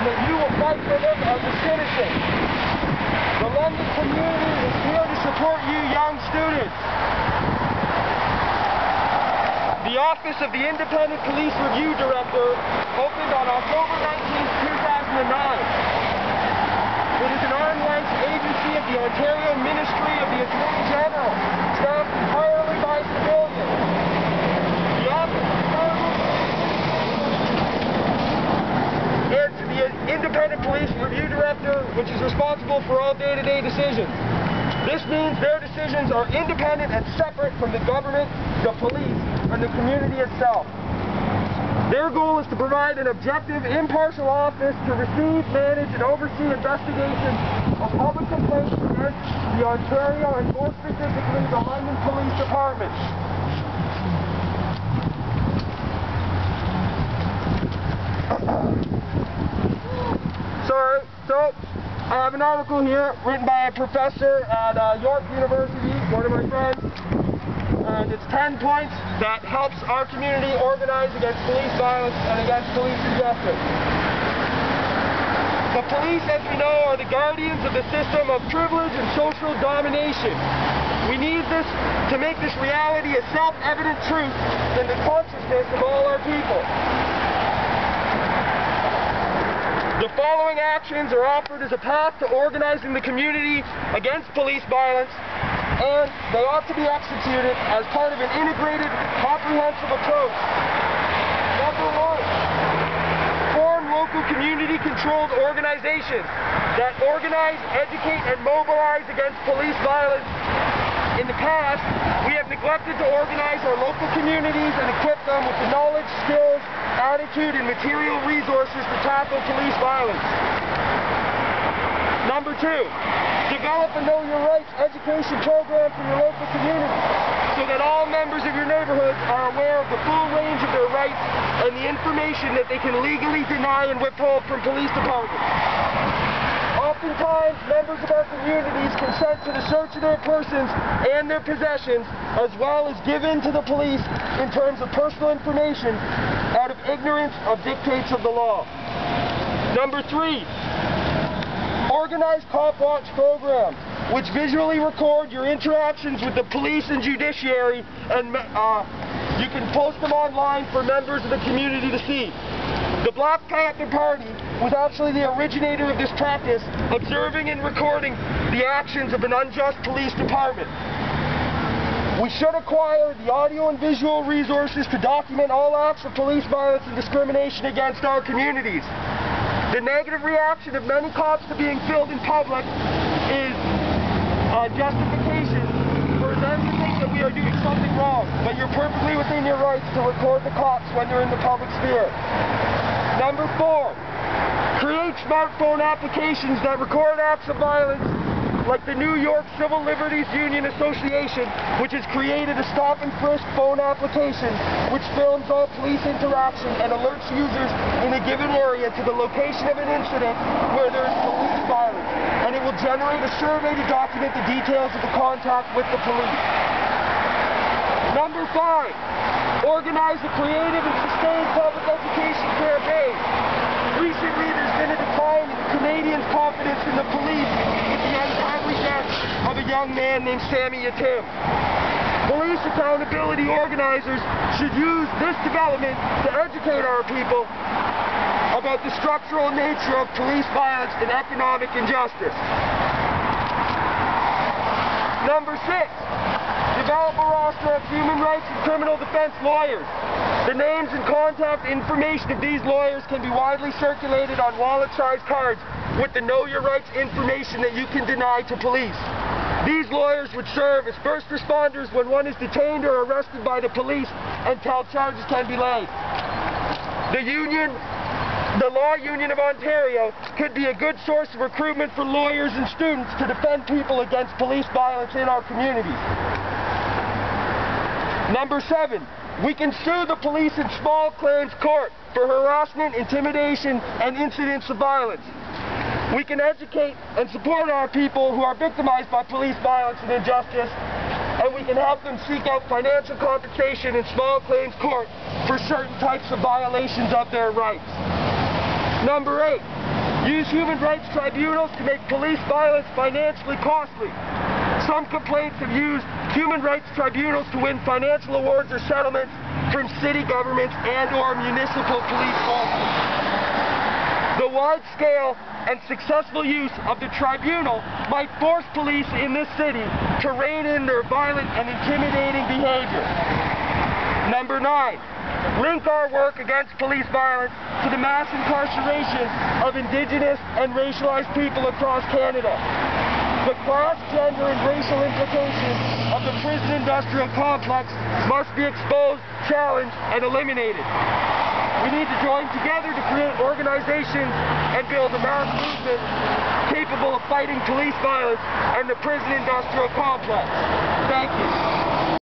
that you will fight for them as a citizen. The London community is here to support you young students. The Office of the Independent Police Review Director opened on October 19, 2009. It is an arm's-length agency of the Ontario Ministry of the Attorney General, staffed entirely by civilians. The Office is to the Independent Police Review Director, which is responsible for all day-to-day decisions. This means their decisions are independent and separate from the government, the police, and the community itself. Their goal is to provide an objective, impartial office to receive, manage, and oversee investigations of public complaints against the Ontario and more specifically the London Police Department. So I have an article here written by a professor at York University, one of my friends, and it's 10 points that helps our community organize against police violence and against police injustice. The police, as we know, are the guardians of the system of privilege and social domination. We need this to make this reality a self-evident truth in the consciousness of all our people. The following actions are offered as a path to organizing the community against police violence, and they ought to be executed as part of an integrated, comprehensive approach. Number 1, form local community-controlled organizations that organize, educate, and mobilize against police violence. In the past, we have neglected to organize our local communities and equip them with the knowledge, skills, attitude, and material resources to tackle police violence. Number 2, develop a Know Your Rights education program for your local community so that all members of your neighborhoods are aware of the full range of their rights and the information that they can legally deny and withhold from police departments. Oftentimes, members of our communities consent to the search of their persons and their possessions, as well as give in to the police in terms of personal information out of ignorance of dictates of the law. Number 3, organize cop watch programs, which visually record your interactions with the police and judiciary, and you can post them online for members of the community to see. The Black Panther Party was actually the originator of this practice, observing and recording the actions of an unjust police department. We should acquire the audio and visual resources to document all acts of police violence and discrimination against our communities. The negative reaction of many cops to being filmed in public is justification for them to think that we are doing something wrong, but you're perfectly within your rights to record the cops when they're in the public sphere. Number 4, create smartphone applications that record acts of violence, like the New York Civil Liberties Union Association, which has created a stop and frisk phone application which films all police interaction and alerts users in a given area to the location of an incident where there is police violence, and it will generate a survey to document the details of the contact with the police. Number 5, organize a creative and sustained public education campaign. Recently, there's been a decline in Canadians' confidence in the police with the untimely death of a young man named Sammy Yatim. Police accountability organizers should use this development to educate our people about the structural nature of police violence and economic injustice. Number 6, develop a roster of human rights and criminal defense lawyers. The names and contact information of these lawyers can be widely circulated on wallet-sized cards with the Know Your Rights information that you can deny to police. These lawyers would serve as first responders when one is detained or arrested by the police until charges can be laid. The Law Union of Ontario could be a good source of recruitment for lawyers and students to defend people against police violence in our communities. Number 7, we can sue the police in small claims court for harassment, intimidation, and incidents of violence. We can educate and support our people who are victimized by police violence and injustice, and we can help them seek out financial compensation in small claims court for certain types of violations of their rights. Number 8, Use human rights tribunals to make police violence financially costly. Some complaints have used human rights tribunals to win financial awards or settlements from city governments and/or municipal police forces. The wide-scale and successful use of the tribunal might force police in this city to rein in their violent and intimidating behavior. Number 9, link our work against police violence to the mass incarceration of Indigenous and racialized people across Canada. The class, gender, and racial implications of the prison-industrial complex must be exposed, challenged, and eliminated. We need to join together to create organizations and build a mass movement capable of fighting police violence and the prison-industrial complex. Thank you.